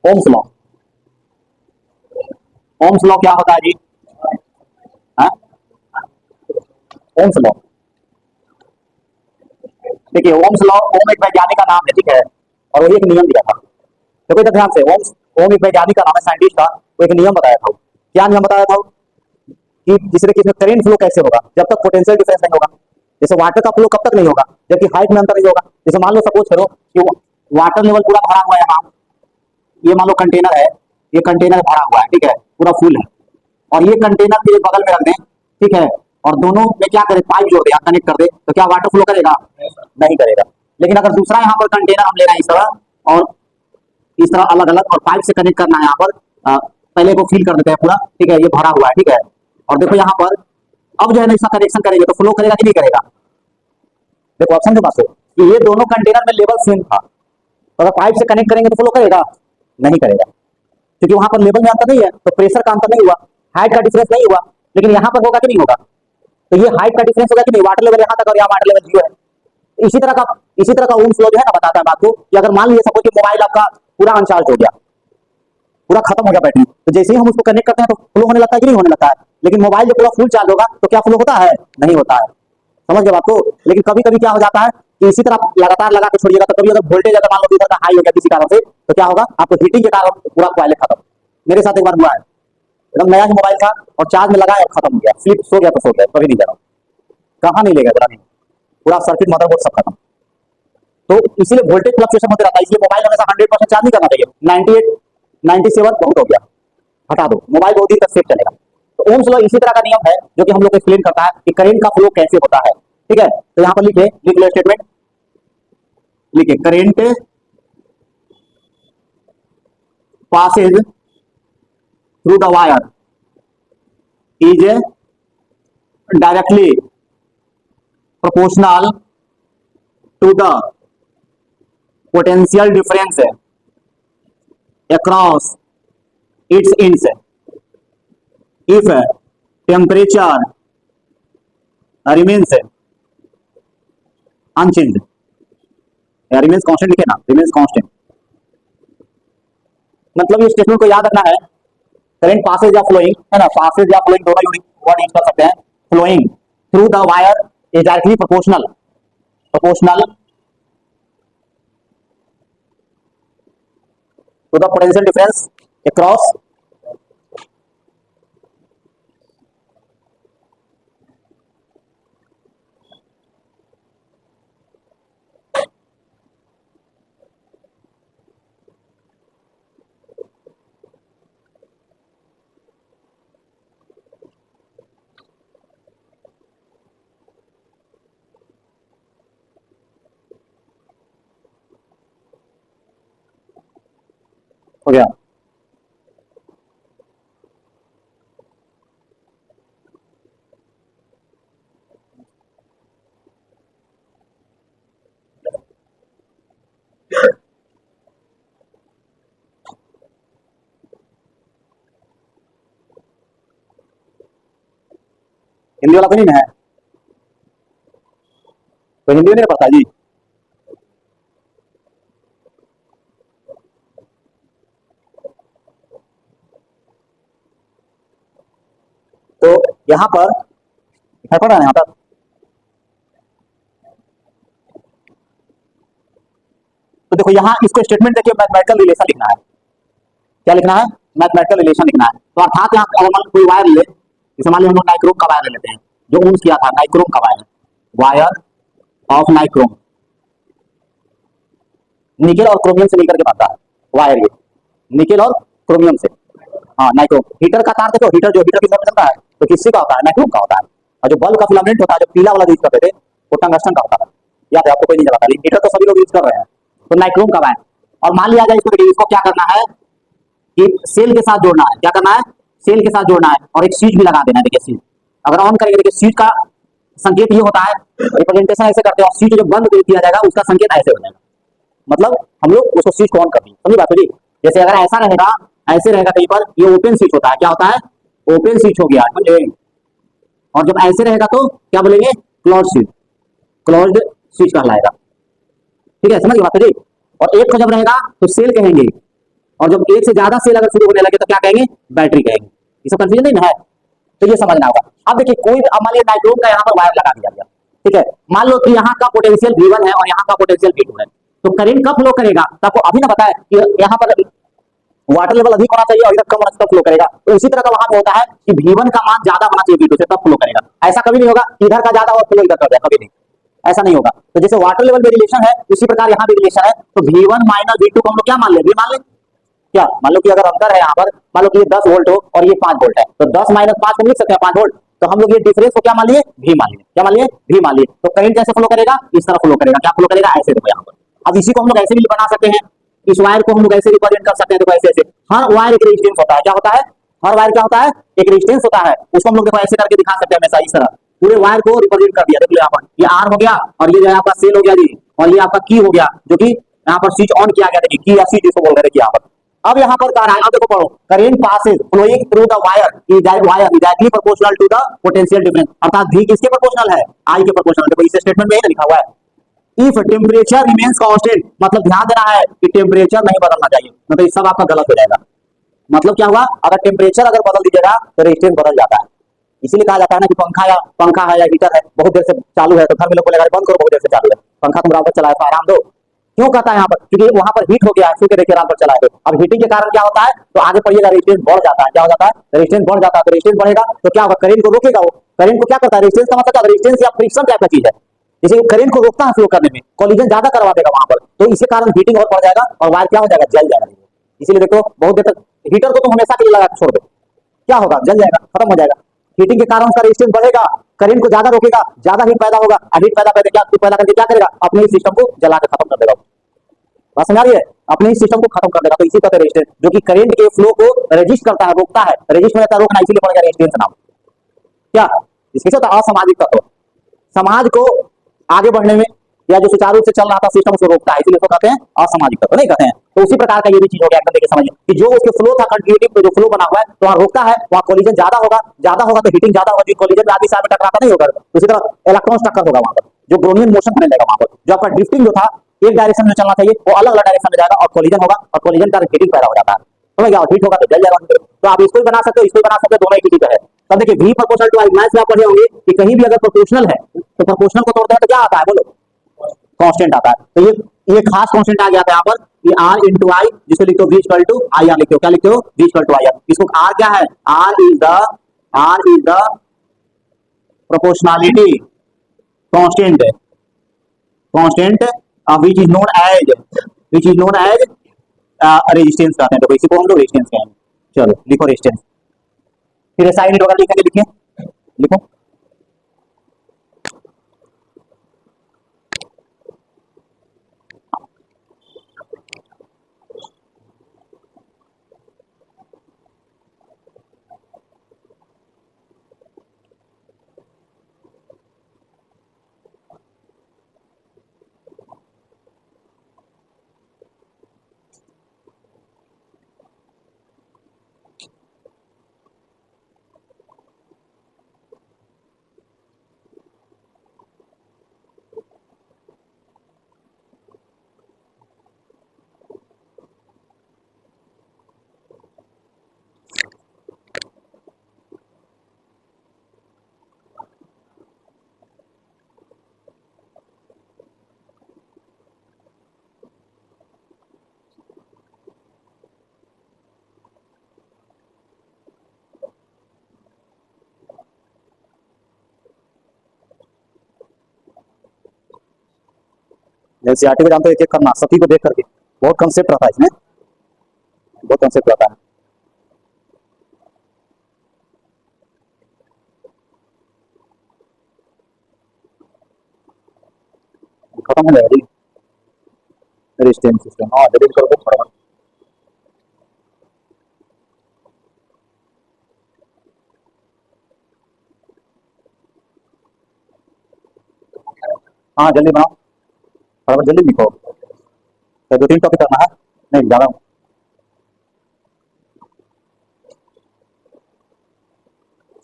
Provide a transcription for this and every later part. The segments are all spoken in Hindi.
Ohm's law. ओम्स लॉ क्या होता है जी? हाँ? ओम्स लॉ, देखिए ओम्स लॉ, ओम एक वैज्ञानिक का नाम है, ठीक है, और वही एक नियम दिया था। देखो इधर ध्यान से, ओम्स, ओम एक वैज्ञानिक का नाम है, साइंटिस्ट का, वो एक नियम बताया था। क्या नियम बताया था? कि जिस तरीके से करंट फ्लो कैसे होगा जब तक पोटेंशियल डिफरेंस नहीं होगा। जैसे वाटर का फ्लो कब तक नहीं होगा? जबकि हाइट में अंतर नहीं होगा। जैसे मान लो, सपोज करो कि वाटर लेवल पूरा भरा हुआ है यहाँ, ये मान लो कंटेनर है, ये कंटेनर भरा हुआ है, ठीक है, पूरा फुल है, और ये कंटेनर के बगल में रख दें, ठीक है, और दोनों में क्या करें, पाइप जोड़ दे, कनेक्ट कर दे, तो क्या वाटर फ्लो करेगा? नहीं करेगा। लेकिन अगर दूसरा यहाँ पर कंटेनर हम ले रहे हैं इस तरह, और इस तरह अलग अलग, और पाइप से कनेक्ट करना है यहाँ पर, पहले को फिल कर देते हैं पूरा, ठीक है, ये भरा हुआ है, ठीक है, और देखो यहाँ पर अब जो है ना इसका कनेक्शन करेंगे तो फ्लो करेगा कि नहीं करेगा? देखो ऑप्शन के पास हो कि ये दोनों कंटेनर में लेवल सेम था, तो अगर पाइप से कनेक्ट करेंगे तो फ्लो करेगा? नहीं करेगा, क्योंकि वहां पर लेवल में अंतर नहीं है, तो प्रेशर का अंतर नहीं हुआ, हाइट का डिफरेंस नहीं हुआ। लेकिन यहाँ पर होगा कि नहीं होगा? तो ये हाइट का डिफरेंस होगा कि नहीं? वाटर लेवल यहाँ तक और यहाँ वाटर लेवल 0 है। इसी तरह का ओम फ्लो जो है ना बताता है बात को, कि अगर मान लीजिए सपोज कि मोबाइल आपका पूरा अनचार्ज हो गया, पूरा खत्म हो गया बैटरी, तो जैसे ही हम उसको कनेक्ट करते हैं तो फ्लो होने लगता है कि नहीं होने लगता है? लेकिन मोबाइल जब पूरा फुल चार्ज होगा तो क्या फ्लो होता है? नहीं होता है। समझ गए बात को? लेकिन कभी कभी क्या हो जाता है कि इसी तरह लगातार लगा के छोड़िएगा तो कभी अगर वोल्टेज अगर मान लो इधर का हाई हो गया किसी कारण से, तो क्या होगा, आपको हीटिंग के कारण पूरा कॉइल खत्म। मेरे साथ एक बार हुआ है, एकदम नया ही मोबाइल था और चार्ज में लगाया और खत्म हो गया, फ्लिप सो गया तो सो गया, कभी नहीं लगा, कहाँ नहीं ले गया, नहीं, पूरा सर्किट मदरबोर्ड सब खत्म। तो इसीलिए वोल्टेज फ्लक्चुएशन होते रहता है, इसलिए मोबाइल हमेशा 100% चार्ज नहीं करना चाहिए। 98 97 बहुत हो गया, हटा दो, मोबाइल बहुत दिन तक सेफ चलेगा। तो ओम्स लॉ इसी तरह का नियम है जो कि हम लोग को एक्सप्लेन करता है कि करंट का फ्लो कैसे होता है, ठीक है। तो यहाँ पर लिख लो स्टेटमेंट, लिखिए current passes through the wire is directly proportional to the potential difference across its ends if temperature remains unchanged, remains constant लिखे ना, remains constant। मतलब ये स्टेटमेंट को याद रखना है, करंट पासेज या फ्लोइंग है ना, पासेज या फ्लोइंग दोनों वर्ड यूज कर सकते हैं। Flowing through the wire is directly proportional, proportional to the potential difference across हो गया। हिंदी वाला तो नहीं है, तो हिंदी नहीं पता जी। तो यहां पर पढ़ा है, यहां तक तो देखो, यहाँ इसको स्टेटमेंट देखिए, मैथमेटिकल रिलेशन लिखना है। क्या लिखना है? मैथमेटिकल रिलेशन लिखना है। तो अर्थात यहाँ अगर मान कोई वायर ले, जैसे मान लो हम लोग नाइक्रोम का वायर ले लेते हैं, जो यूज किया था नाइक्रोम का wire, wire of nichrome, nickel और क्रोमियम से मिलकर के बनता है वायर, ये निकेल और क्रोमियम से। हाँ नाइक्रोम। हीटर का तार देखो, हीटर जो हीटर की तरफ चलता है तो किससे का होता है? नाइक्रोम का होता है। और जो बल्ब का फिलामेंट होता है, जो पीला वाला यूज करते थे, वो टंगस्टन का होता है। याद है आपको? कोई नहीं जलाता, लेकिन हीटर तो सभी लोग यूज कर रहे हैं। तो नाइक्रोम का वायर, और मान लिया जाए इसको, इसको क्या करना है कि सेल के साथ जोड़ना है। क्या करना है? सेल के साथ जोड़ना है, और एक स्विच भी लगा देना है। देखिए स्विच अगर ऑन करेंगे, देखिए स्विच का संकेत ये होता है, रिप्रेजेंटेशन ऐसे करते हैं, और स्विच जो बंद किया जाएगा उसका संकेत ऐसे हो जाएगा। मतलब हम लोग उसको स्विच को ऑन कर देंगे, समझी बात जी। जैसे अगर ऐसा रहेगा, ऐसे रहेगा, कहीं पर ये ओपन स्विच होता है, क्या होता है? ओपन स्विच हो गया, समझे। और जब ऐसे रहेगा तो क्या बोलेंगे? क्लोज स्विच, क्लोज्ड स्विच कहलाएगा। ठीक है, समझ गए बात जी। और एक को जब रहेगा तो सेल कहेंगे, और जब एक से ज्यादा सेल अगर शुरू होने लगे तो क्या कहेंगे, बैटरी कहेंगे। इसको कंफ्यूजन नहीं ना है, तो ये समझना होगा। अब देखिए कोई अब मान लीजिए नाइट्रोन का यहाँ पर वायर लगा दिया गया, ठीक है, मान लो कि यहाँ का पोटेंशियल V1 है और यहाँ का पोटेंशियल V2 है, तो करंट कब फ्लो करेगा, तो आपको अभी ना बताया कि यहाँ पर वाटर लेवल अधिक होना चाहिए और इधर कम होना चाहिए तब फ्लो करेगा। तो इसी तरह का वहां पे होता है कि V1 का मान ज्यादा होना चाहिए V2 से तब फ्लो करेगा। ऐसा कभी नहीं होगा इधर का ज्यादा और फ्लो इधर कर दिया, कभी नहीं, ऐसा नहीं होगा। तो जैसे वाटर लेवल में रिलेशन है उसी प्रकार यहाँ भी रिलेशन है। तो V1 माइनस V2 को हम लोग क्या मान ले, V मान ले क्या, मान लो कि अगर अंतर है यहाँ पर, मान लो कि ये 10 वोल्ट हो और ये 5 वोल्ट है, तो 10 माइनस 5 को लिख सकते हैं 5 वोल्ट। तो हम लोग ये डिफरेंस को क्या मान लिए, V मान लिए, क्या मान लिए, V मान लिए। तो करंट कैसे फ्लो करेगा, इस तरह फ्लो करेगा, क्या फ्लो करेगा, ऐसे देखो यहाँ पर। अब इसी को हम लोग ऐसे भी बना सकते हैं, इस वायर को हम लोग ऐसे रिप्रेजेंट कर सकते हैं, देखो ऐसे ऐसे। हर वायर एक रेजिस्टेंस होता है, क्या होता है, हर वायर क्या होता है, एक रेजिस्टेंस होता है। उसको हम लोग देखो ऐसे करके दिखा सकते हैं हमेशा, इस तरह पूरे वायर को रिप्रेजेंट कर दिया। देख लो यहाँ पर ये R हो गया और ये जो है आपका सेल हो गया जी, और ये आपका की हो गया जो कि यहाँ पर स्विच ऑन किया गया, देखिए की या स्विच जिसको बोल रहे हैं यहाँ पर। अब यहाँ पर कह रहा है, अब देखो पढ़ो, current passes flowing through the wire is wire exactly proportional to the potential difference, अर्थात V किसके प्रोपोर्शनल है, I के प्रोपोर्शनल। देखो इस स्टेटमेंट में यही लिखा हुआ है, इफ टेम्परेचर रिमेन्स कांस्टेंट, मतलब ध्यान देना है कि टेम्परेचर नहीं बदलना चाहिए, मतलब ये सब आपका गलत हो जाएगा। मतलब क्या हुआ, अगर टेम्परेचर अगर बदल दीजिएगा तो रेजिस्टेंस बदल जाता है। इसीलिए कहा जाता है ना कि पंखा है या हीटर है बहुत देर से चालू है तो घर में लोग बोलेगा बंद करो, बहुत देर से चालू है पंखा, तुम रात भर चलाए तो आराम दो। क्यों कहता है यहाँ पर, क्योंकि वहां पर हीट हो गया है, फिर देखिए रात भर चलाए तो अब हीटिंग के कारण क्या होता है, तो आगे पढ़िएगा रेजिस्टेंस बढ़ जाता है, क्या हो जाता है, रेजिस्टेंस बढ़ जाता है। तो रेजिस्टेंस बढ़ेगा तो क्या होगा, करंट को रोकेगा, वो करंट को क्या करता है, रेजिस्टेंस का मतलब क्या, रेजिस्टेंस या फ्रिक्शन टाइप का चीज है, जैसे करंट को रोकता है फ्लो करने में, कोलिजन ज्यादा करवा देगा वहां पर, तो इसी कारण हीटिंग और बढ़ जाएगा और वायर क्या हो जाएगा, जल जाएगा। इसीलिए देखो बहुत देर तक हीटर को तुम हमेशा के लिए लगा छोड़ दो, क्या होगा, जल जाएगा, खत्म हो जाएगा। हीटिंग के कारण उसका रेजिस्टेंस बढ़ेगा, करंट को ज्यादा रोकेगा, ज्यादा हीट पैदा होगा, हीट पैदा करके क्या, पैदा करके क्या करेगा, अपने सिस्टम को जला के खत्म कर देगा। बात समझ आ रही है, अपने ही सिस्टम को खत्म कर देगा। तो इसी तरह रेजिस्टेंस जो कि करंट के फ्लो को रेजिस्ट करता है, रोकता है, रेजिस्ट में रहता है, रोकना, इसीलिए पड़ गया रेजिस्टेंस नाम। क्या इसके साथ असामाजिक तत्व, समाज को आगे बढ़ने में या जो सुचारू रूप से चल रहा था सिस्टम उसको रोकता है, इसीलिए इसको कहते हैं असामाजिक तत्व, नहीं कहते हैं। तो उसी प्रकार का ये भी चीज हो गया, एकदम देखिए समझिए कि जो उसके फ्लो था कंटिन्यूटी पे जो फ्लो बना हुआ है तो वहां रोकता है, वहां कोलिजन ज्यादा होगा तो हीटिंग ज्यादा होगी, कोलिजन में आदमी साथ में टकराता नहीं होगा, उसी तरह इलेक्ट्रॉन टक्कर होगा वहां पर, जो ब्रोनियन मोशन होने लगेगा वहां पर, जो आपका ड्रिफ्टिंग जो था एक डायरेक्शन में चलना चाहिए वो अलग अलग डायरेक्शन में जाएगा और कोलिजन होगा और कोलिजन का हीटिंग पैदा हो जाता है, समझ गया, हीट होगा तो जल जाएगा। तो आप इसको भी बना सकते हो, इसको भी बना सकते हो, दोनों एक ही चीज है। तब देखिए V proportional to I, maths में आप पढ़े होंगे कि कहीं भी अगर प्रोपोर्शनल है तो प्रोपोर्शनल को तोड़ते हैं तो क्या आता है, बोलो, कांस्टेंट आता है। तो ये खास कांस्टेंट आ गया था यहाँ पर कि R इंटू आई, जिसको लिखते हो V equal to I R, लिखते हो क्या, लिखते हो V equal to I R. इसको R क्या है, R is the proportionality constant, which is known as resistance कहते हैं। तो इसी को हम लोग रेजिस्टेंस कहेंगे। चलो लिखो रेजिस्टेंस, फिर एसआई यूनिट वगैरह लिखेंगे, लिखिए, लिखो। एनसीईआरटी को जानते हो, एक एक करना, सभी को देख करके, बहुत कंसेप्ट रहता है इसमें, बहुत कंसेप्ट रहता है। खत्म हो जाएगा रेजिस्टेंस सिस्टम, हाँ डिलीट कर दो फटाफट। हाँ जल्दी बनाओ, फटाफट जल्दी लिखो, तो 2-3 टॉपिक करना है, नहीं ज्यादा।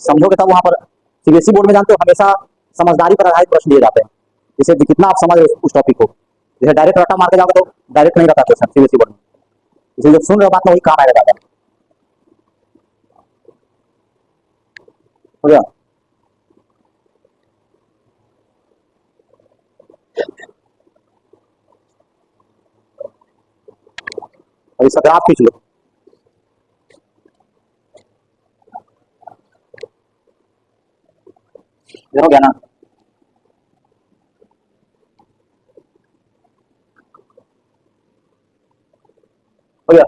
समझोगे तब वहां पर सीबीएसई बोर्ड में जानते हो हमेशा समझदारी पर आधारित प्रश्न दिए जाते हैं, जिससे कितना आप समझ रहे हो उस टॉपिक को। जैसे डायरेक्ट रट्टा मार के जाओगे तो डायरेक्ट नहीं रहता क्वेश्चन सीबीएसई बोर्ड में, इसलिए जब सुन रहे हो बात में वही काम आएगा ज्यादा। हो गया। और इसका ग्राफ खींच लो। ये हो गया ना। हो गया।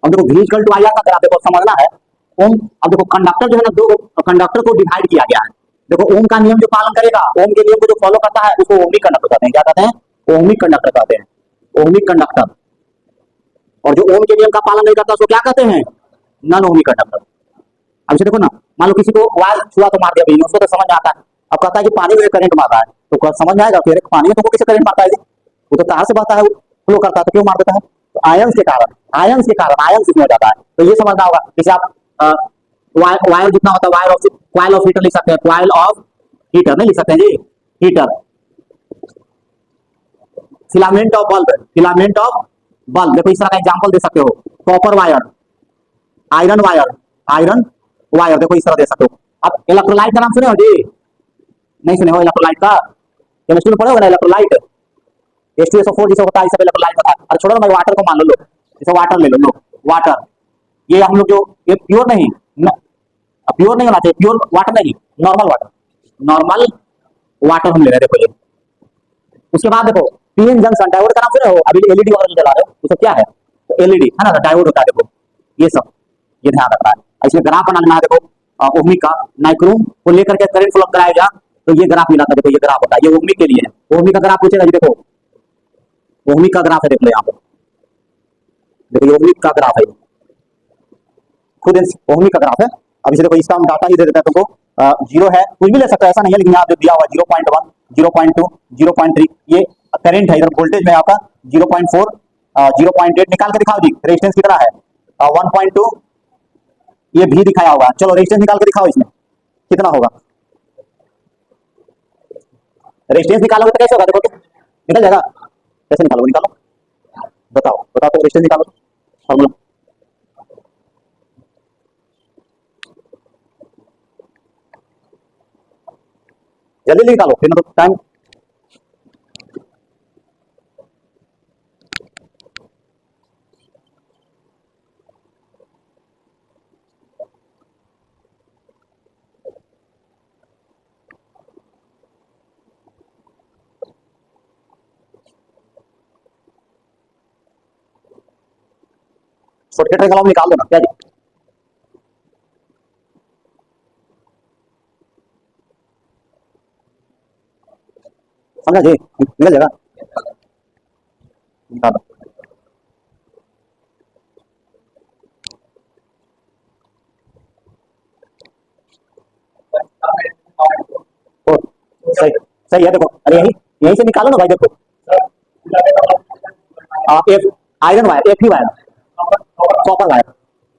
अब देखो v equal to I R का ग्राफ देखो समझना है। ओम, अब देखो कंडक्टर जो है ना, दो कंडक्टर को डिवाइड किया गया है। देखो ओम का नियम जो पालन करेगा, ओम के नियम को जो फॉलो करता है उसको ओमिक कंडक्टर कहते हैं। क्या कहते हैं? ओमिक कंडक्टर कहते हैं। Ohmic conductor. और जो ओम के नियम का पालन नहीं करता उसको क्या कहते हैं? Non ohmic conductor. अब इसे देखो ना, मान लो किसी को वायर छुआ तो मार दिया बिजली, उसको तो समझ में आता है। अब कहता है कि पानी में करंट मार रहा है, तो समझ में आएगा फिर पानी में तुमको किसे करंट मारता है जी? वो तो तार से बहता है, वो फ्लो करता है, तो क्यों मार देता है? तो आयंस के कारण, आयंस के कारण आयंस इसमें हो जाता है। तो ये समझना होगा। जैसे आप वायर जितना होता है, wire of coil of heater लिख सकते हैं, क्वाइल ऑफ हीटर नहीं लिख सकते हैं जी, heater. Filament of bulb, filament of bulb, देखो इस तरह का एग्जांपल दे सकते हो। Copper wire, iron wire, iron wire, देखो इस तरह दे सकते हो। अब इलेक्ट्रोलाइट का नाम सुने हो जी? नहीं सुने हो इलेक्ट्रोलाइट का? केमिस्ट्री में पढ़े होगा ना इलेक्ट्रोलाइट। H2SO4 जिसे होता है, इसे इलेक्ट्रोलाइट होता है। अरे छोड़ो ना भाई, वाटर को मान लो, लो जैसे वाटर ले लो, लो वाटर। ये हम लोग जो, ये प्योर नहीं, प्योर नहीं होना चाहिए, प्योर वाटर नहीं, नॉर्मल वाटर, नॉर्मल वाटर हम ले रहे हैं, देखो ये। उसके बाद देखो पीएन जंक्शन, डायोड का नाम सुने हो? अभी एलईडी वगैरह जो जला रहे हो वो सब क्या है? तो एलईडी है ना, डायोड होता है, देखो ये सब, ये ध्यान रखना है। इसमें ग्राफ बना लेना है, देखो ओहमिक का, नाइक्रोम को लेकर के करंट फ्लो कराएगा, तो ये ग्राफ मिला था, देखो ये ग्राफ होता है, ये ओहमिक के लिए है। ओहमिक का ग्राफ पूछेगा जी, देखो ओहमिक का ग्राफ है, देख लो यहाँ पर, देखो ये ओहमिक का ग्राफ है, खुद ओहमिक का ग्राफ है। अब इसे देखो, इसका हम डाटा ही दे देता है तुमको। जीरो है, कुछ भी ले सकता है, ऐसा नहीं है, लेकिन यहाँ जो दिया हुआ 0.1, 0.2, 0.3, ये करंट है, इधर वोल्टेज में आपका 0.4, 0.8 निकाल के दिखाओ जी। रेजिस्टेंस कितना है? 1.2, ये भी दिखाया होगा। चलो रेजिस्टेंस निकाल के दिखाओ, इसमें कितना होगा? रेजिस्टेंस निकालोगे तो कैसे होगा, देखो तो निकल जाएगा। कैसे निकालोगे? निकालो, बताओ बताओ, तो रेजिस्टेंस निकालो, फॉर्मूला। जल्दी जल्दी निकालो, फिर मतलब टाइम। शॉर्टकट निकालो, निकाल दो ना, क्या जी? समझा जी? निकल जाएगा, निकालो। और सही, सही है, देखो अरे यही, यहीं से निकालो ना भाई, देखो एफ, आयरन वायर, एफ ही wire, copper wire,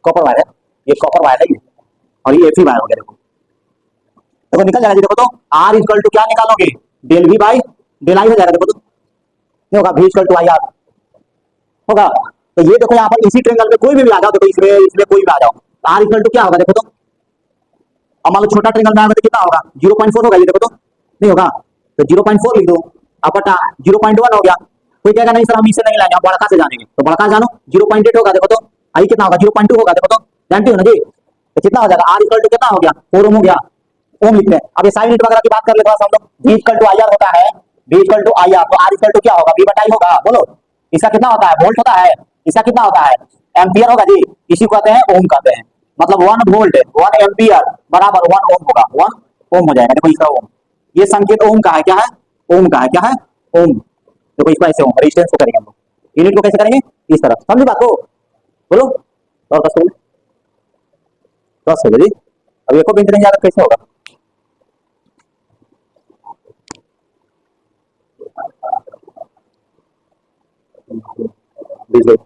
copper wire है, ये कॉपर वायर है ये, और ये एफ ही वायर हो गया, देखो देखो निकल जाएगा जी। देखो तो आर इक्वल टू क्या निकालोगे? Del V by del I हो जाएगा, देखो तो नहीं होगा, V equal to I R होगा। तो ये देखो यहाँ पर इसी ट्रेंगल में कोई भी आ जाओ, देखो इसमें इसमें कोई भी आ जाओ, आर इक्वल टू क्या होगा, देखो तो। अब मान लो छोटा ट्रेंगल में आएगा तो कितना होगा? 0.4 होगा, ये देखो तो नहीं होगा, तो 0.4 लिख दो, अपटा 0.1 हो गया। कोई कहेगा नहीं सर हम इसे नहीं लाएंगे, हम बड़का से जानेंगे, तो बड़का जानो, 0.8 होगा, देखो तो आई कितना होगा? 0.2 होगा, देखो तो जानते हो ना जी। तो कितना हो जाएगा? आर इक्वल टू कितना हो गया? 4 ओम हो गया, ओम लिखते हैं। अब ये साइन यूनिट वगैरह की बात कर ले थोड़ा सा हम लोग। V equal to I R होता है, V equal to I R, तो आर इक्वल टू क्या होगा? V बटा आई होगा, बोलो। इसका कितना होता है? वोल्ट होता है। इसका कितना होता है? एम्पियर होगा जी। इसी को कहते हैं ओम कहते हैं, मतलब 1 वोल्ट 1 एम्पियर बराबर 1 ओम होगा, 1 ओम हो जाएगा, देखो इसका ओम। ये संकेत ओम का है, क्या है? ओम का है, क्या है? ओम। देखो इसको ऐसे ओम, रेजिस्टेंस को करेंगे हम लोग, यूनिट को कैसे करेंगे? इस तरह, समझी बात को? बोलो। और 10 हो गए, 10 हो गए जी। अब एक बिंदु नहीं याद, कैसे होगा? बीस गई।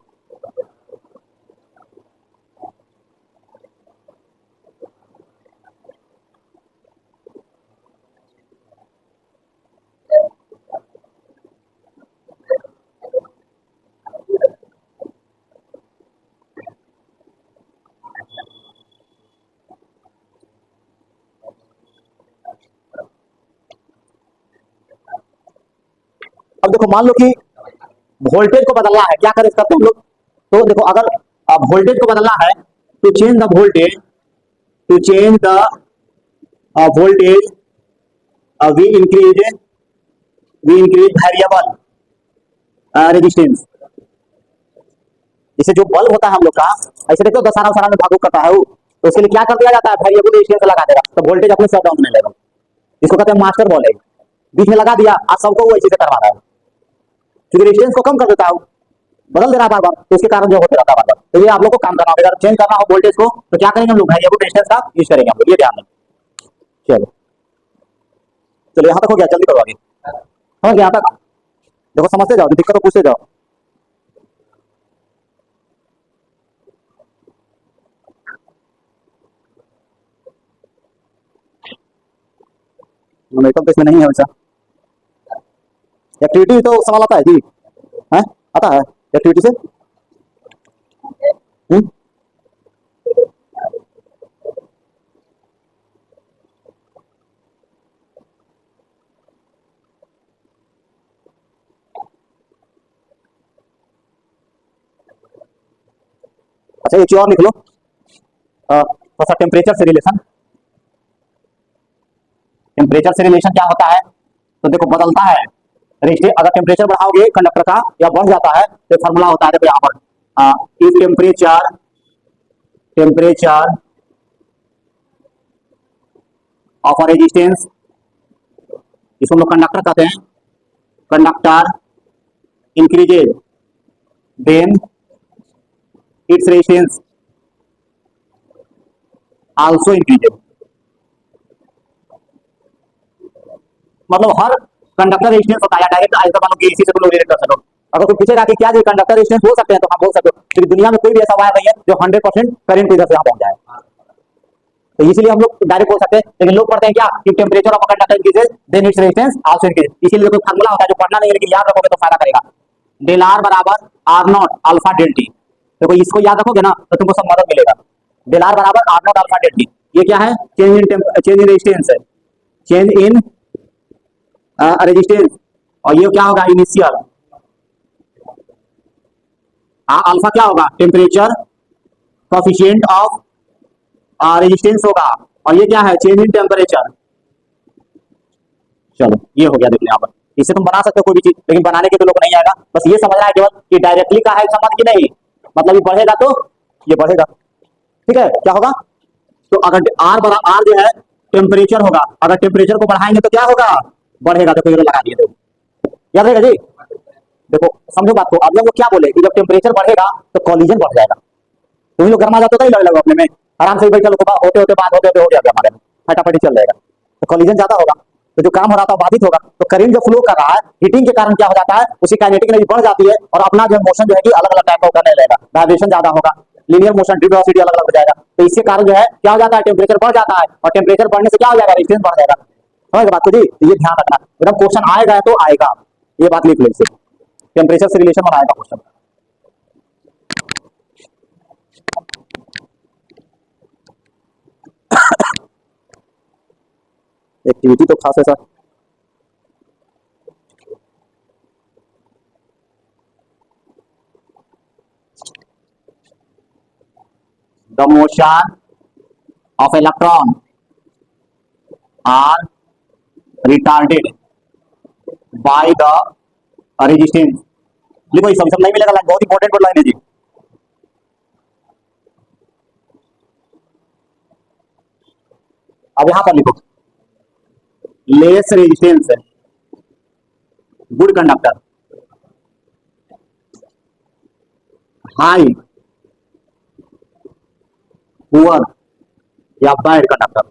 अब देखो मान लो कि वोल्टेज को बदलना है, क्या करें करते हैं हम लोग। तो देखो अगर वोल्टेज को बदलना है तो change the voltage, to change the voltage we increase variable resistance. जैसे जो बल्ब होता है हम लोग का, ऐसे देखो दशहरा उशहरा में भागुक करता है वो, तो उसके लिए क्या कर दिया जाता है, वेरिएबल रेजिस्टेंस लगा देगा, तो वोल्टेज अपने शट डाउन में लेगा। इसको कहते हैं मास्टर वोल्टेज। बीच में लगा दिया, आज सबको वो इसी से करवा रहा है, क्योंकि रेजिस्टेंस को कम कर देता है, बदल दे रहा है बार बार, तो इसके कारण जो होते रहता है बार बार। तो ये आप लोग को काम करना होगा, अगर चेंज करना हो वोल्टेज को तो क्या करेंगे हम लोग, वेरिएबल रेजिस्टेंस का यूज करेंगे हम लोग, ये ध्यान दें। चलो चलो यहाँ तक हो गया, जल्दी करो आगे। समझ गया यहाँ तक? देखो समझते जाओ, दिक्कत तो पूछते जाओ। मेकअप तो इसमें नहीं है वैसा। एक्टिविटी तो सवाल आता है जी, है आता है एक्टिविटी से। हम्म? अच्छा एक चीज और लिख लो, थोड़ा सा टेम्परेचर से रिलेशन। टेम्परेचर से रिलेशन क्या होता है, तो देखो बदलता है रजिस्टेंस, अगर टेम्परेचर बढ़ाओगे कंडक्टर का या बढ़ जाता है तो फार्मूला होता है, देखो यहाँ पर if temperature temperature of resistance, इसको हम लोग कंडक्टर कहते हैं, conductor increases then its resistance also increases. मतलब हर कंडक्टर रेजिस्टेंस होता है, डायरेक्ट ऐसा मानो कि इसी से तुम लोग रिलेट कर सको। अगर कोई पूछेगा कि क्या ये कंडक्टर रेजिस्टेंस हो सकते हैं, तो हाँ बोल सकते हो, क्योंकि दुनिया में कोई भी ऐसा वायर नहीं है जो 100% करंट इधर से यहाँ पहुंच जाए। तो इसलिए हम लोग डायरेक्ट बोल सकते हैं, लेकिन लोग पढ़ते हैं क्या कि temperature of conductor increases then its resistance also increases. इसीलिए कोई फार्मूला होता है जो पढ़ना नहीं है, लेकिन याद रखोगे तो फायदा करेगा। डेल आर बराबर R naught alpha del T. देखो इसको याद रखोगे ना तो तुमको सब मदद मिलेगा। डेल आर बराबर R naught alpha del T, ये क्या है, चेंज इन रेजिस्टेंस है, चेंज इन रेजिस्टेंस। और ये क्या होगा, इनिशियल। अल्फा क्या होगा, टेम्परेचर कोफिशिएंट ऑफ रेजिस्टेंस होगा, और ये क्या है, चेंज इन टेम्परेचर। चलो ये हो गया, देखो यहाँ पर इससे तुम बना सकते हो कोई भी चीज, लेकिन बनाने के तो लोग नहीं आएगा, बस ये समझना है केवल कि डायरेक्टली का है संबंध कि नहीं, मतलब ये बढ़ेगा तो ये बढ़ेगा, ठीक है। क्या होगा, तो अगर आर बड़ा आर जो है टेम्परेचर होगा, अगर टेम्परेचर को बढ़ाएंगे तो क्या होगा, बढ़ेगा। देखो ये लगा दिए, देखो याद रहेगा जी। देखो समझो बात को, अब लोग क्या बोले कि जब टेम्परेचर बढ़ेगा तो कॉलिजन बढ़ जाएगा। तुम लोग गर्मा जाते तो ही लग लगा अपने में, आराम से बैठे लोग होते होते बात होते होते हो गया हमारे में, फटाफट चल जाएगा। तो कॉलिजन ज्यादा होगा तो जो काम हो रहा था बाधित होगा, तो करेंट जो फ्लो कर रहा है हीटिंग के कारण क्या हो जाता है, उसकी काइनेटिक एनर्जी बढ़ जाती है, और अपना जो मोशन जो है कि अलग अलग टाइप का करने लगेगा, वाइब्रेशन ज्यादा होगा, लीनियर मोशन ड्यू वेलोसिटी अलग अलग हो जाएगा। तो इसके कारण जो है क्या हो जाता है, टेम्परेचर बढ़ जाता है, और टेम्परेचर बढ़ने से क्या हो जाएगा, रेजिस्टेंस बढ़ जाएगा। समझ बात को जी, तो ये ध्यान रखना, एकदम क्वेश्चन आएगा तो आएगा, ये बात लिख लो इसे, टेम्परेचर से रिलेशन बनाएगा क्वेश्चन। एक्टिविटी तो खास है sir. The motion of electron are retarded by the resistance. लिखो, ये सब नहीं मिलेगा, लाइन बहुत इंपॉर्टेंट लाइन है जी। अब यहां पर लिखो, less resistance good conductor, high poor या बैड कंडक्टर,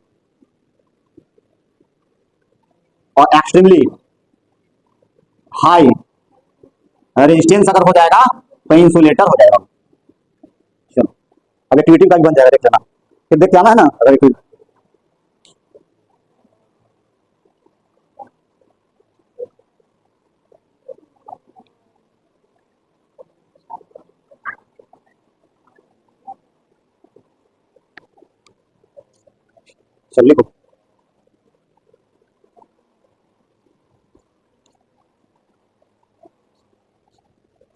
और एक्सट्रीमली हाई रेजिस्टेंस अगर हो जाएगा तो इंसुलेटर हो जाएगा। चलो अब एक्टिविटी का भी बन जाएगा, देख लेना, फिर देख जाना है ना अगर चल लिखो।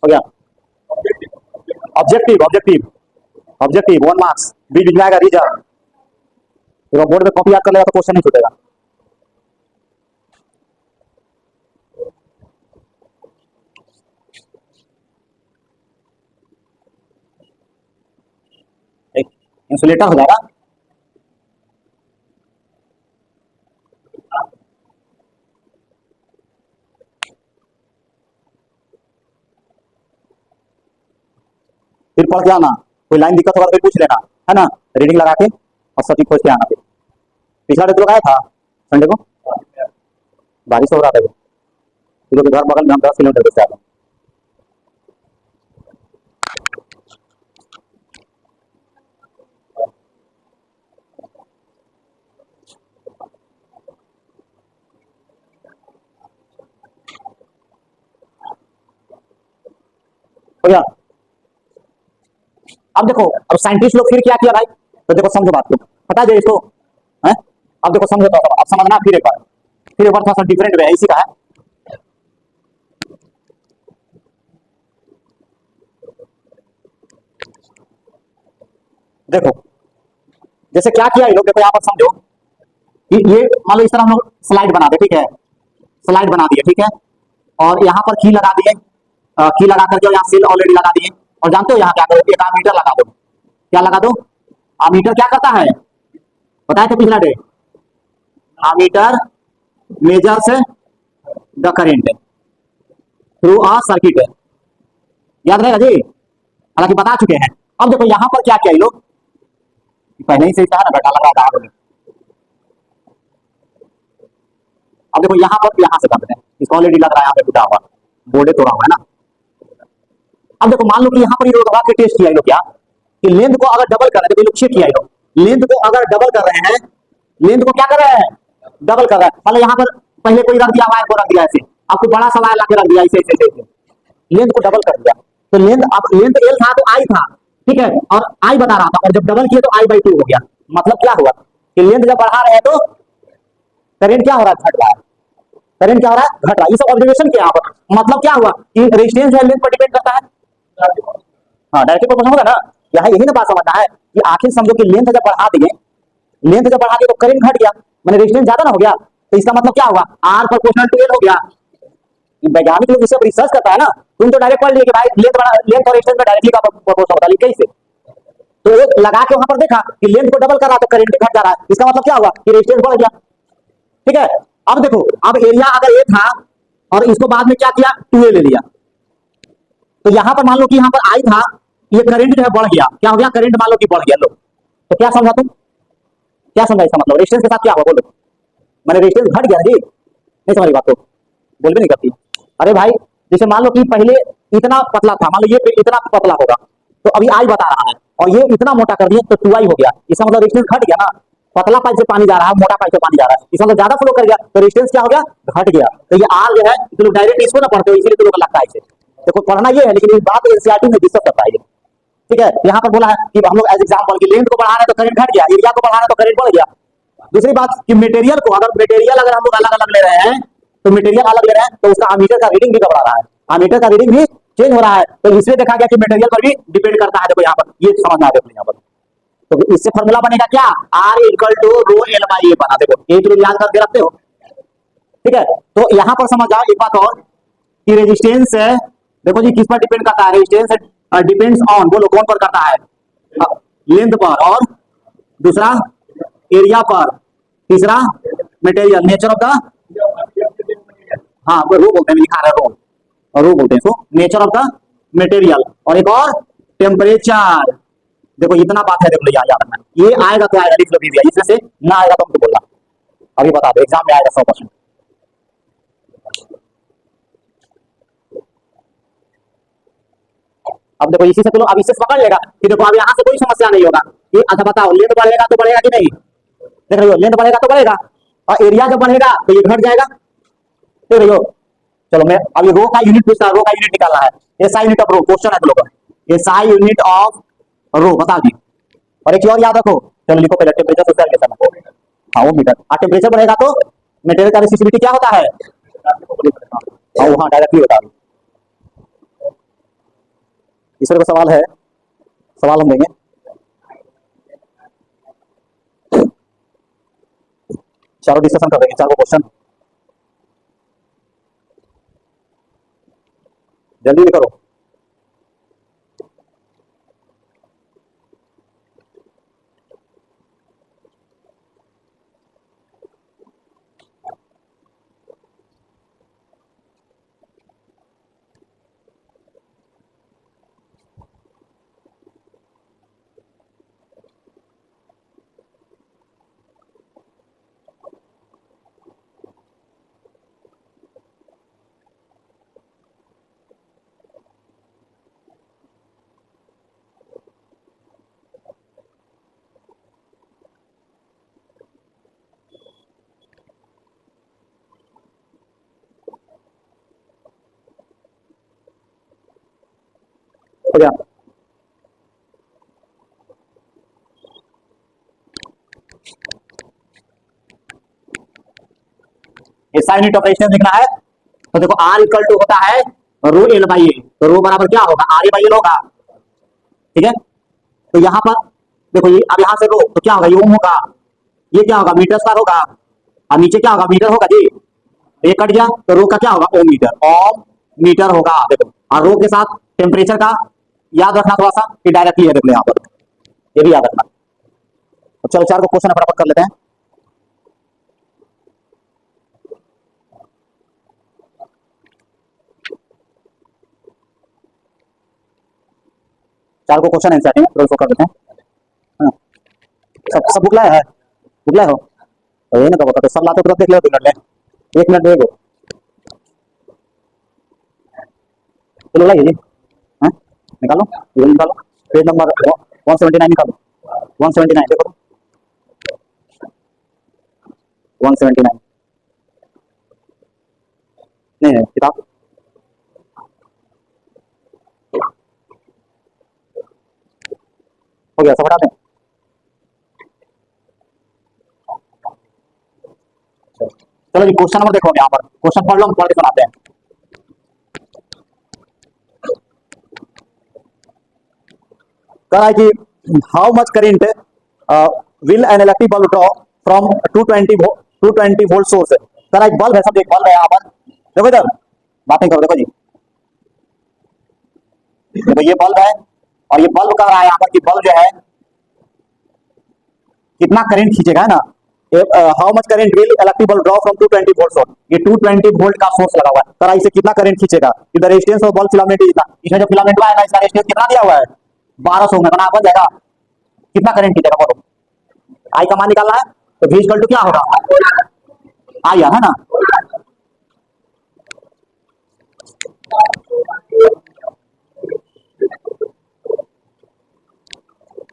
हो गया। ऑब्जेक्टिव ऑब्जेक्टिव ऑब्जेक्टिव 1 मार्क्स, बी बिक जाएगा रिजर्व। तो बोर्ड में कॉपी याद कर लेगा तो क्वेश्चन नहीं छूटेगा। एक इंसुलेटर हो जाएगा। फिर पढ़ के आना, कोई लाइन दिक्कत होगा तो फिर पूछ लेना, है ना, रीडिंग लगा के और सटीक खोज के आना। फिर पिछला डे तो लगाया था संडे को, बारिश हो रहा था, फिर घर बगल में हम 10 किलोमीटर से आते हैं। हो गया। अब देखो, अब साइंटिस्ट लोग फिर क्या किया भाई, तो देखो समझो बात को, पता है इसको है। अब देखो समझो, तो अब समझना फिर एक बार, थोड़ा सा डिफरेंट वे है, इसी का है। देखो जैसे क्या किया ये लोग, देखो यहाँ पर समझो कि ये मान लो इस तरह हम लोग स्लाइड बना दे, ठीक है, स्लाइड बना दिए, ठीक है, और यहाँ पर की लगा दिए, की लगा करके यहाँ सेल ऑलरेडी लगा दिए, और जानते हो यहाँ क्या करो, एक आमीटर लगा दो। क्या लगा दो? आमीटर क्या करता है, बताए थे पिछला day, ammeter measures the current through a circuit, याद रहेगा जी, हालांकि बता चुके हैं। अब देखो यहाँ पर क्या किया ये लोग, पहले ही से था ना, घटा लगा रहा है। अब देखो यहाँ पर, यहाँ से करते हैं, इसको ऑलरेडी लग रहा है यहाँ पे टूटा हुआ, बोर्डे तोड़ा हुआ है ना। अब देखो मान लो कि यहाँ पर ये लोग के टेस्ट किया ये लोग, क्या कि लेंथ को अगर डबल कर रहे हैं, तो ये लोग चेक किया ये लोग, लेंथ को अगर डबल कर रहे हैं, लेंथ को क्या कर रहे हैं, डबल कर रहे हैं। मतलब यहाँ पर पहले कोई रख दिया, वायर को रख दिया ऐसे, आपको बड़ा सा वायर लाके रख दिया ऐसे ऐसे ऐसे, लेंथ को डबल कर दिया, तो लेंथ, अब लेंथ एल था तो आई था, ठीक है, और आई बता रहा था, और जब डबल किया तो I/2 हो गया। मतलब क्या हुआ कि लेंथ जब बढ़ा रहे हैं तो करंट क्या हो रहा है, घट रहा है, करंट क्या हो रहा है, घट रहा है। ये सब ऑब्जर्वेशन किया यहाँ पर। मतलब क्या हुआ कि रेजिस्टेंस जो है लेंथ पर डिपेंड करता है। हाँ, डायरेक्टिव प्रोपोर्शन होगा ना, यहाँ यही ना बात समझना है कि आखिर समझो कि लेंथ जब बढ़ा दिए, लेंथ जब बढ़ा दिए तो करंट घट गया, मैंने रेजिस्टेंस ज्यादा ना हो गया, तो इसका मतलब क्या हुआ, R प्रोपोर्शनल टू L हो गया। वैज्ञानिक लोग इसे रिसर्च करता है ना, तुम तो डायरेक्ट पढ़ लिए कि भाई लेंथ बढ़ा, लेंथ और रेजिस्टेंस में डायरेक्टली का प्रोपोर्शन होता है, कैसे, तो वो लगा के वहां पर देखा कि लेंथ को डबल कर रहा तो करंट घट जा रहा है, इसका मतलब क्या हुआ कि रेजिस्टेंस बढ़ गया, ठीक है। अब देखो, अब एरिया अगर ये था और इसको बाद में क्या किया, 2A ले लिया, तो यहां पर मान लो कि यहां पर I था, ये करंट जो है बढ़ गया, क्या हो गया, करंट मान लो कि बढ़ गया। लो तो क्या समझा तुम, क्या समझा इसका मतलब, रेजिस्टेंस के साथ क्या हुआ बोलो, मैंने रेजिस्टेंस घट गया जी, नहीं समझ बात, तो बोल भी नहीं करती। अरे भाई जैसे मान लो कि पहले इतना पतला था, मान लो ये इतना पतला होगा, तो अभी आई बता रहा है, और ये इतना मोटा कर दिया तो 2I हो गया, इसका मतलब रेजिस्टेंस घट गया ना, पतला पाइप से पानी जा रहा है, मोटा पाइप से पानी जा रहा है, इसका मतलब ज्यादा फ्लो कर गया, तो रेजिस्टेंस क्या हो गया, घट गया। तो ये आर जो है, तो लोग डायरेक्ट इसको ना पढ़ते हो, इसीलिए तो लोग लगता है इसे, देखो पढ़ना ये है, लेकिन इस बात एनसीईआरटी में डिस्कस करता है, ठीक है। यहाँ पर बोला है कि हम लोग एज एग्जाम्पल की लेंथ को बढ़ा रहे हैं तो करंट घट गया, एरिया को बढ़ा रहे हैं तो करंट बढ़ गया। दूसरी बात कि मटेरियल को, अगर मटेरियल अगर हम लोग अलग अलग ले रहे हैं, तो मटेरियल अलग ले रहे हैं तो उसका अमीटर का रीडिंग भी घबरा रहा है, अमीटर का रीडिंग भी चेंज हो रहा है, तो इसलिए देखा गया कि मटेरियल पर भी डिपेंड करता है। देखो यहाँ पर ये समझना है, देखो यहाँ पर, तो इससे फॉर्मूला बनेगा क्या, R equal to rho L by A बना, देखो ये तो याद करके रखते हो, ठीक है। तो यहाँ पर समझ जाओ एक बात और कि रेजिस्टेंस है, देखो जी किस पर डिपेंड करता है, रेजिस्टेंस डिपेंड्स ऑन, बोलो कौन पर करता है, लेंथ पर, और दूसरा एरिया पर, तीसरा मटेरियल, नेचर ऑफ द, हाँ वो रो बोलते हैं, लिखा रहा है रो, रो बोलते हैं इसको, नेचर ऑफ द मटेरियल, और एक और टेम्परेचर। देखो इतना बात है, देखो याद रखना, ये आएगा तो आएगा, लिख लो भी, इसमें से ना आएगा तो हमको बोलना, अभी बता दो एग्जाम में आएगा 100%। अब देखो इसी से तुम अब इससे पकड़ लेगा कि देखो अब यहाँ से कोई समस्या नहीं होगा, ये अच्छा बताओ लेंथ बढ़ेगा तो बढ़ेगा कि नहीं, देख रहे हो, लेंथ बढ़ेगा तो बढ़ेगा, और एरिया जब बढ़ेगा तो ये घट जाएगा, देख रहे हो। चलो मैं अब ये रो का यूनिट पूछता है, रो का यूनिट निकालना है, SI unit of rho, question है तो लोग एसआई यूनिट ऑफ रो बता दी। और एक और याद रखो, चलो लिखो पहले टेम्परेचर सोशल रिलेशन को, हाँ वो मीटर, टेम्परेचर बढ़ेगा तो मटेरियल का रेसिस्टिविटी क्या होता है, हाँ डायरेक्टली होता है। इस तरह का सवाल है, सवाल हम देंगे। चारों डिस्कशन कर देंगे, चारों क्वेश्चन जल्दी भी करो। हो गया। ये साइन यूनिट ऑफ रेजिस्टेंस लिखना है। तो देखो आर इक्वल टू होता है रो एल बाई ए, तो रो बराबर क्या होगा, आर ए बाई एल होगा। ठीक है, तो यहां पर देखो ये, अब यहां से रो तो क्या होगा, ये ओम होगा, ये क्या होगा, मीटर स्क्वायर होगा, और नीचे क्या होगा, मीटर होगा जी। तो ये कट गया, तो रो का क्या होगा, ओम मीटर, ओम मीटर होगा। देखो, और रो के साथ टेम्परेचर का याद रखना थोड़ा सा, कि डायरेक्टली है, देखो यहाँ पर, ये भी याद रखना। तो चलो चार को क्वेश्चन फटाफट कर लेते हैं। चार को क्वेश्चन आंसर है, तो इसको कर देते हैं। हाँ, सब सब बुक लाए है, बुक लाए हो तो ये ना कब तो सब लाते तुरंत देख लो, 2 मिनट में, 1 मिनट देखो, चलो लाइए जी। हाँ, निकालो, ये निकालो, पेज नंबर 179 निकालो, 179 देखो, 179 नहीं है किताब। हो गया, सब हटा दें। चलो जी, क्वेश्चन नंबर देखो, यहाँ पर क्वेश्चन पढ़ लो, हम पढ़ के सुनाते हैं। कह रहा है कि how much current will an electric bulb draw from 220 volt source. कह रहा है बल्ब है, सब एक बल्ब है यहाँ पर, देखो इधर बातें करो, देखो जी, देखो ये बल्ब है, और ये बल्ब कह रहा है यहाँ पर कि बल्ब जो है कितना करंट खींचेगा, है ना। How much current will electric bulb draw from 220 volt source, ये 220 वोल्ट का सोर्स लगा हुआ है, कह रहा है इसे कितना करंट खींचेगा। The resistance of bulb filament is इतना, इसमें जो फिलामेंट है ना, इसका रेजिस्टेंस कितना दिया हुआ है, 1200 में बना बन जाएगा। कितना करंट खींचेगा बोलो, आई का मान निकालना है, तो V इक्वल टू क्या होगा, आई है ना।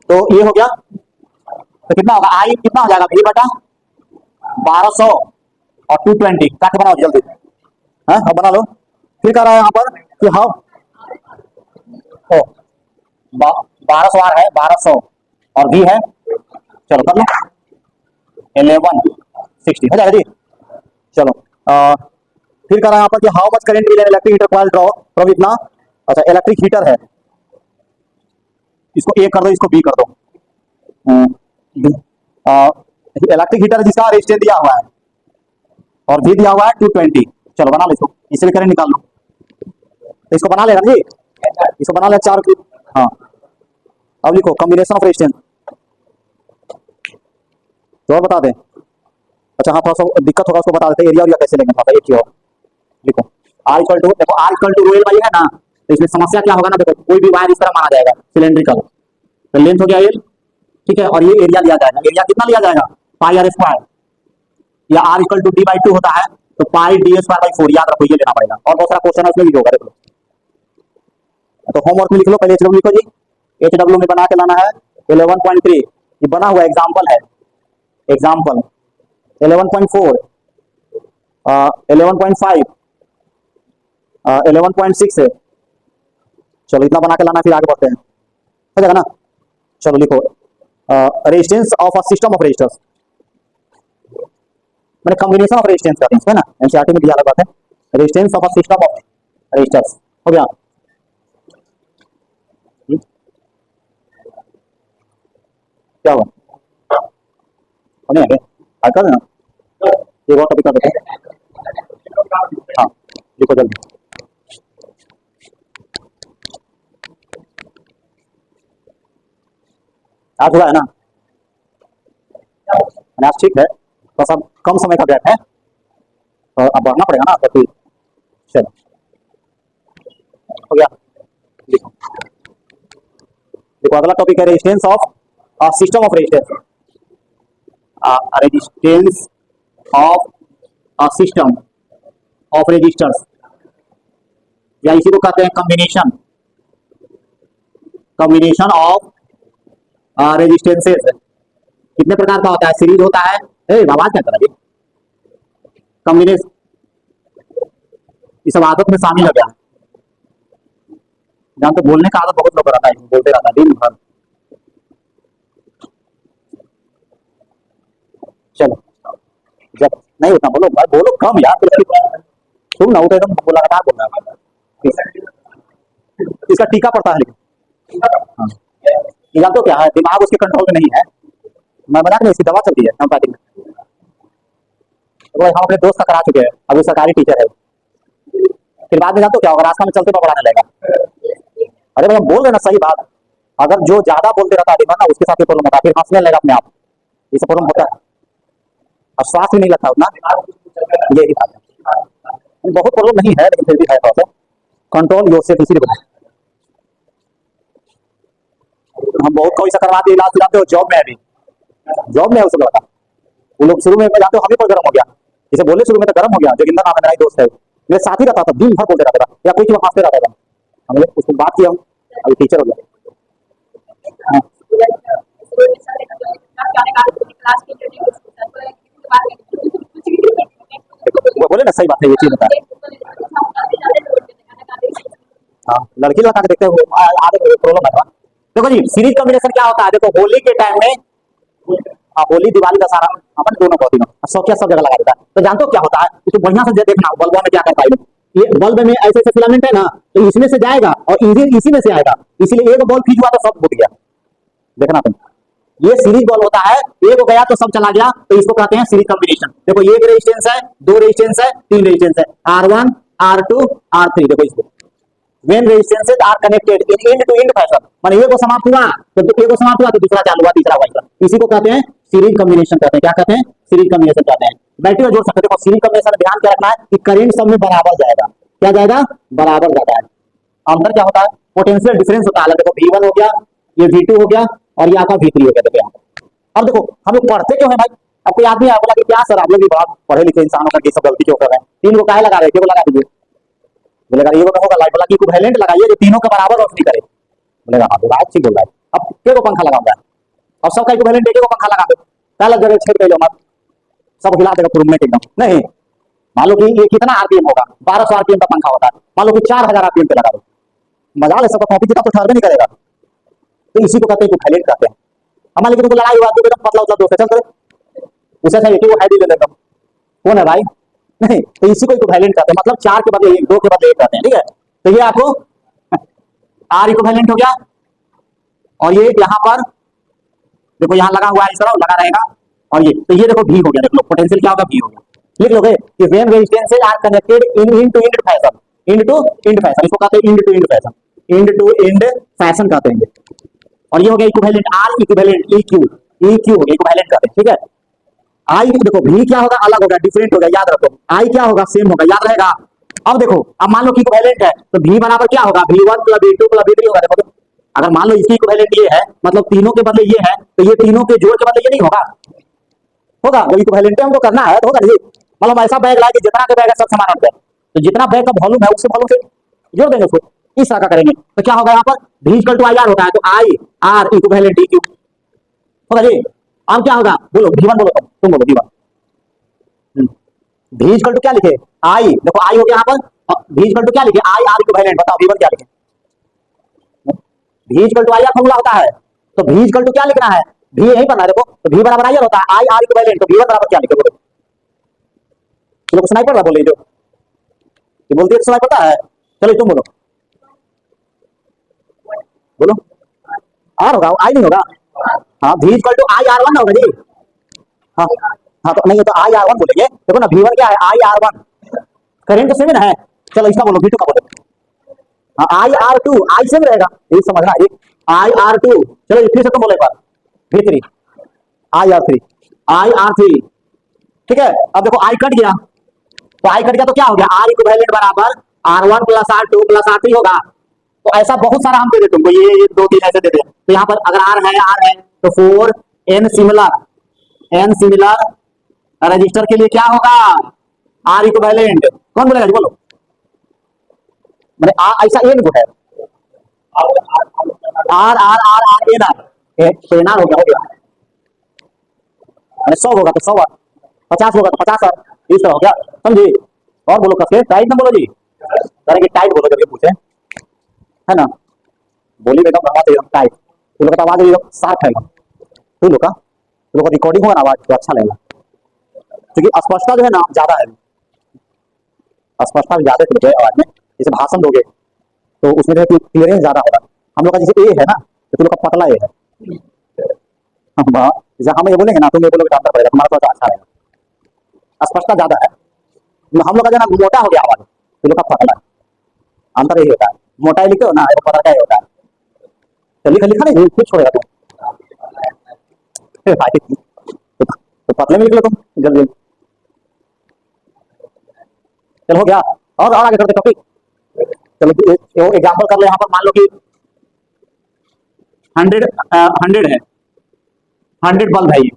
तो ये हो गया, तो कितना होगा, आई कितना हो जाएगा, V बटा 1200 और 220 काट बनाओ जल्दी, है हाँ, बना लो। फिर कह रहा है यहाँ पर कि हाउ, ओ 1200 आर है, 1200 और V है, चलो कर लो, 1160 हो जाएगा जी। चलो फिर कह रहा है यहाँ पर कि how much current will an electric heater coil draw from इतना, अच्छा इलेक्ट्रिक हीटर है, इसको ए कर दो, इसको बी कर दो। इलेक्ट्रिक हीटर जिसका रेजिस्टेंस दिया हुआ है और भी दिया हुआ है 220, चलो बना लो इसको, इसे भी करंट निकाल लो, तो इसको बना लेगा जी, इसको बना ले 4 की। हाँ, अब लिखो कॉम्बिनेशन ऑफ रेजिस्टेंस, तो और बता दें। अच्छा हाँ, थोड़ा सा दिक्कत होगा, उसको बता देते, एरिया एरिया कैसे लेंगे, थोड़ा एक ही और लिखो, आर इक्वल टू, देखो are equal to Roel Y है ना, तो इसमें समस्या क्या होगा ना, देखो कोई भी वायर इस तरह माना जाएगा सिलेंड्रिकल, तो लेंथ हो गया एल, ठीक है, और ये एरिया लिया जाएगा, एरिया कितना लिया जाएगा, पाई आर स्क्वायर, या R equal to D by 2 होता है, तो पाई डी स्क्वायर बाई 4, याद रखो ये लेना पड़ेगा, और बहुत सारा क्वेश्चन है उसमें भी होगा, देख लो। तो होमवर्क में लिख लो, पहले एच डब्ल्यू लिखो जी, एच डब्ल्यू में बना के लाना है 11.3, ये बना हुआ एग्जाम्पल है, एग्जाम्पल 11.4, 11.5, 11.6 है, चलो इतना बना के लाना, फिर आगे बढ़ते हैं, हो जाएगा ना। चलो लिखो resistance of a system of resistors, मैंने कॉम्बिनेशन ऑफ रेजिस्टेंस का है ना, एनसीईआरटी में दिया अलग बात है, resistance of a system of resistors हो गया। क्या हुआ? नहीं है आज कर देना, एक और टॉपिक कर देते हैं। हाँ लिखो जल्दी। आज हुआ है ना, आज ठीक है, तो सब कम समय का गैप है, तो अब बढ़ना पड़ेगा ना, तो फिर चलो हो गया। लिखो देखो अगला टॉपिक है resistance of system of resistance. Resistance of system of resistors, या इसी को कहते हैं कॉम्बिनेशन, कॉम्बिनेशन ऑफ रेजिस्टेंसेस। कितने प्रकार का होता है? सीरीज होता है, आवाज क्या कर रहा है? कॉम्बिनेशन, ये सब आदत में शामिल हो गया। जहां तो बोलने का आदत बहुत लोग रहता है, बोलते रहता है दिन भर। चलो जब नहीं उतना बोलो भाई, बोलो कम यार, तुम ना उठे एकदम बोला लगातार बोल रहा है। इसका टीका पड़ता है लेकिन, हाँ ये तो क्या है, दिमाग उसके कंट्रोल में नहीं है। मैं मजाक नहीं, इसकी दवा चलती है होम्योपैथिक में। तो भाई हम अपने दोस्त का करा चुके हैं, अभी सरकारी टीचर है। फिर बाद में जानते हो क्या होगा, रास्ता में चलते पकड़ाने लगेगा। अरे भैया बोल रहे ना सही बात, अगर जो ज्यादा बोलते रहता है ना, उसके साथ ये प्रॉब्लम होता है, फिर हंसने लगेगा अपने आप, ये सब प्रॉब्लम होता है। और स्वास्थ्य भी नहीं लगता उतना, यही बात है। बहुत प्रॉब्लम नहीं है लेकिन फिर भी है थोड़ा सा, कंट्रोल योर सेल्फ इसीलिए बनाए। हम बहुत कोई सा करवा दिए इलाज, दिलाते हो जॉब में, अभी जॉब में है उसे बता। वो लोग शुरू में जाते हो, हम ही पर गर्म हो गया, जैसे बोले शुरू में तो गर्म हो गया। जोगिंदर नाम है मेरा ही दोस्त है, मेरे साथ ही रहता था, दिन भर बोलते रहता था, या कोई चीज हंसते रहता था। हमने उसको बात किया, अभी टीचर हो गया। हाँ। वो बोले ना सही बात है, ये चीज बता। हाँ लड़की लड़का के देखते हो आधे प्रॉब्लम है। देखो जी सीरीज कॉम्बिनेशन क्या होता है, देखो होली के टाइम में, होली दिवाली दशहरा अपन दोनों को दिनों सौखिया सब जगह लगा देता है। तो जानते हो क्या होता है, तो बढ़िया से देखना बल्ब में क्या करता है। ये बल्ब में ऐसे ऐसे फिलामेंट है ना, तो इसमें से जाएगा और इसी में से आएगा, इसलिए एक बल्ब फ्यूज हुआ तो सब फूट गया। देखना तुम, ये सीरीज बल्ब होता है, एक हो गया तो सब चला गया, तो इसको कहते हैं सीरीज कॉम्बिनेशन। देखो एक रेजिस्टेंस है, दो रेजिस्टेंस है, तीन रेजिस्टेंस है, R1 R2 R3। देखो इसको when resistances are connected in end to end fashion, माने एक को समाप्त हुआ तो एक को समाप्त हुआ तो दूसरा चालू हुआ, तीसरा हुआ। इसी को कहते हैं सीरीज कॉम्बिनेशन कहते हैं। क्या कहते हैं? सीरीज कॉम्बिनेशन कहते हैं। बैटरी में जोड़ सकते हो। सीरीज कॉम्बिनेशन में ध्यान क्या रखना है कि करंट सब में बराबर जाएगा। क्या जाएगा? बराबर जाता है। अंतर क्या होता है? पोटेंशियल डिफरेंस होता है। देखो V1 हो गया, ये V2 हो गया, और ये आपका V3 हो गया। देखो यहाँ अब देखो हम लोग पढ़ते क्यों है भाई? अब कोई आदमी बोला कि क्या सर आप लोग भी बहुत पढ़े लिखे इंसान होकर के सब गलती क्यों कर रहे हैं? तीन को काहे लगा रहे थे? लगा दीजिए। बोलेगा ये होगा लाइट वाला की इक्विवेलेंट लगाइए जो तीनों का बराबर रोशनी करे। बोलेगा हाँ बात ठीक बोल रहा है। अब के को पंखा लगाऊंगा और सबका इक्विवेलेंट एक को पंखा लगा दो, पहला जगह छेड़ गई मत, सब हिला देगा पूरा में एकदम। नहीं मान लो कि ये कितना आरपीएम होगा, 1200 आरपीएम का पंखा होता है, मान लो कि 4000 आरपीएम पे लगा दो, मजा ले सबका कॉपी किताब तो ठहरने नहीं करेगा। तो इसी को कहते हैं इक्विवेलेंट कहते हैं। हमारे लेकिन लड़ाई हुआ तो एकदम पतला उतला दोस्त है, चल करे उसे चाहिए कि वो हैवी ले लेगा। कौन है भाई? नहीं, तो इसी को इक्विवेलेंट कहते हैं। मतलब 4 के बदले 1, 2 के बदले 1 कहते हैं। ठीक है, तो ये आपको R इक्विवेलेंट हो गया, और ये यहाँ पर देखो यहाँ लगा हुआ है, इस तरह लगा रहेगा, और ये तो ये देखो V हो गया। देख लो पोटेंशियल क्या होगा, V हो गया। लिख लोगे कि when resistances are connected in to end fashion, end to end fashion, इसको कहते हैं end to end fashion, end to end fashion कहते हैं। और ये हो गया इक्विवेलेंट, R इक्विवेलेंट, EQ हो गया इक्विवेलेंट कहते हैं। ठीक है, आई देखो V क्या होगा, अलग होगा, डिफरेंट होगा, याद रखो। आई क्या होगा, सेम होगा, याद रहेगा। अब देखो अब मान लो कि इक्विवेलेंट है तो V बराबर क्या होगा, V1 + V2 + V3 होगा। देखो तो अगर मान लो इसकी इक्विवेलेंट ये है, मतलब तीनों के बदले ये है, तो ये तीनों के जोड़ के बदले ये नहीं होगा, होगा। वो इक्विवेलेंट हमको करना है तो होगा नहीं। मतलब ऐसा बैग लाए कि जितना का बैग है सब समान होता है, तो जितना बैग का वॉल्यूम है उससे वॉल्यूम से जोड़ देंगे उसको, इस तरह का करेंगे। तो क्या होगा यहाँ पर V = IR होता है, तो I R इक्विवेलेंट EQ होगा जी। अब क्या होगा, बोलो V1 बोलो, तुम बोलो V1। V = क्या लिखे, I, देखो I हो गया यहाँ पर, V = क्या लिखे, I R इक्विवेलेंट। बताओ V1 क्या लिखे? V = IR फॉर्मूला होता है, तो V = क्या लिखना है, V यही पढ़ना है। देखो तो V बराबर IR होता है, I R इक्विवेलेंट, तो V1 बराबर क्या लिखे? बोलो लोग सुनाई पड़ रहा, बोले जो ये बोलती है सुनाई पड़ता है। चलो तुम बोलो, बोलो R होगा, I नहीं होगा। हाँ V equal to I R one होगा जी। हाँ हाँ, तो नहीं ये तो आई आर वन बोलेंगे, देखो ना V1 क्या है, I R one current same है। चलो इसका बोलो V2 का बोलो। हाँ I R two, I same रहेगा, ये समझना ये आई आर टू। चलो फिर से तुम बोलो एक बार V3 I R three, I R three. ठीक है, अब देखो आई कट गया, तो आई कट गया तो क्या हो गया, आर इक्विवेलेंट बराबर R one plus R two plus R three होगा। तो ऐसा बहुत सारा हम दे देते तुमको, ये दो तीन ऐसे दे दे, तो यहाँ पर अगर आर है तो फोर एन सिमिलर रजिस्टर के लिए क्या होगा, आर इक्विवेलेंट। कौन बोलेगा जी, बोलो। मैंने ऐसा एन को है, R R R R N R, तो एन आर हो गया। मैंने 100 होगा तो 100 आर, 50 होगा तो 50 आर, इस तरह हो गया, समझी। और बोलो कसके टाइट ना बोलो जी, तरह की टाइट बोलो जब ये पूछे, है ना। बोली एकदम गंगा एकदम टाइट, तुम लोग का आवाज एकदम शार्प है, तुम लोग का रिकॉर्डिंग होगा ना आवाज तो अच्छा लगेगा, क्योंकि अस्पष्टता जो है ना ज्यादा है, अस्पष्टता ज्यादा तुम लोग आवाज में, जैसे भाषण दोगे तो उसमें जो है क्लियरेंस ज्यादा होगा। हम लोग का जैसे ए है ना, तो तुम लोग का पतला ए है, जैसे हम ये बोलेंगे ना तुम ये बोलोगे तो अंतर पड़ेगा, तुम्हारा थोड़ा अच्छा रहेगा, अस्पष्टता ज्यादा है। हम लोग का जो ना मोटा हो गया आवाज, तुम लोग का पतला है, अंतर यही होता है। मोटा लिखते हो ना, पतला क्या होता है, तो लिखा नहीं कुछ छोड़ेगा तुम, तो पतले में लिख लो तुम जल्दी। चलो हो गया, और आगे करते टॉपिक। चलो एग्जांपल कर ले, यहाँ पर मान लो कि 100 है, 100 बल्ब है ये,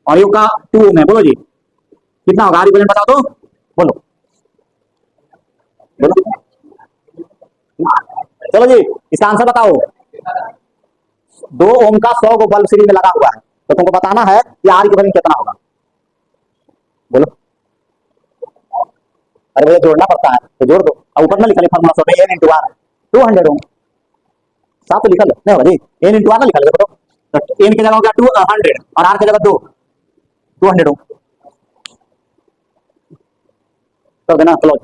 और ये का 2 ओम है, बोलो जी कितना होगा, आर इक्विवेलेंट बताओ तो, बोलो बोलो। चलो जी इसका आंसर बताओ। 2 ओम का 100 को बल्ब सीरीज में लगा हुआ है, तो तुमको बताना है कि आर इक्विवेलेंट कितना होगा, बोलो। अरे भैया जोड़ना पड़ता है तो जोड़ दो, और ऊपर में लिखा है फॉर्मूला में एन इंटू आर, 200 ओम, साफ तो लिखा नहीं होगा जी, एन इंटू आर ना लिखा है, तो एन की जगह हो गया 200 और आर की जगह 200 ओम कर देना, चलो।